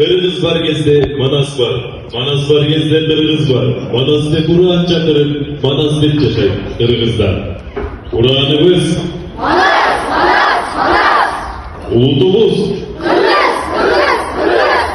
Kırgız var gezde Manas var. Manas var gezde Kırgız var. Manas dep Uraan çakırıp Manas dep yaşayıp Kırgızlar. Uraanımız Manas, Manas, Manas. Ulutumuz Kırgız, Kırgız, Kırgız.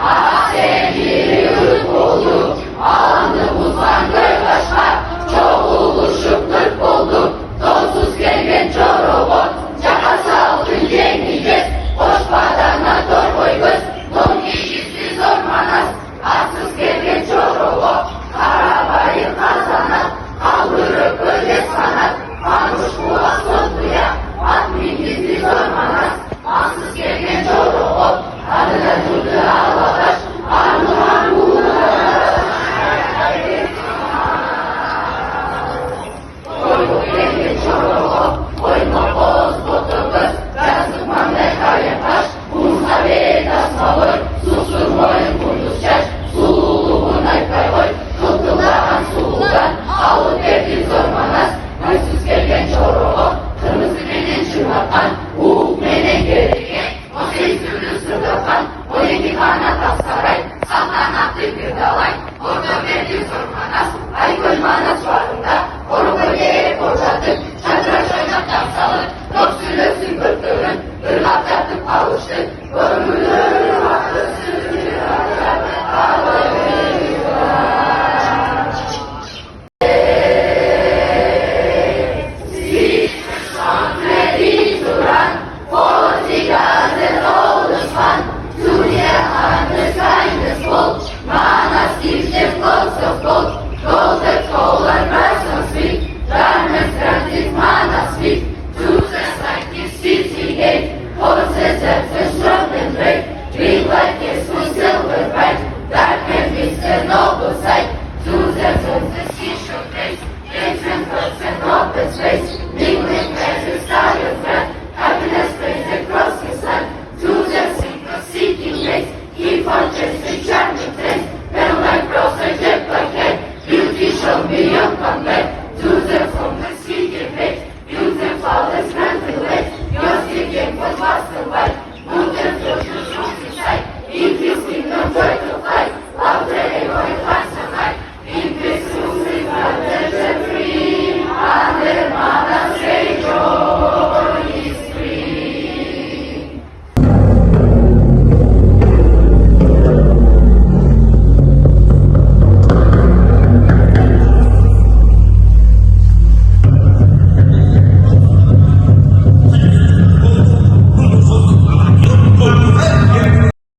Ah sevgili yurt olduk, alnımızdan gırlaşmak, çok uluşup kırk olduk, donsuz gelgen çorobot, cakası altın yengiyeceğiz, hoş badana dor koyguz, don giyicisi zor manas, atsız gelgen çorobot, karabayı kazanat, kaldırıp öyle sanat, varmış bu asıldıya, at bilgisi zor manas, atsız gelgen çorobot, adına durdu ağladaş, armağan koyduk gelgen çorobot, koyma boz botokuz, yazıkman ne kalem taş, bunsa bey tasmalı, susur boyun kunduz şaş, sululuğun aypay koy, kılkıldağın suludan, alıp verdin zor manas, naysız gelgen çorobot, kırmızı menen çırmakan, menen gereken, o sensürlü sırdakan, o rengi kanat saray, saltanatlı bir dalay, orada verdin zor manas, ay koy manas varında, koru koy yere kocatık,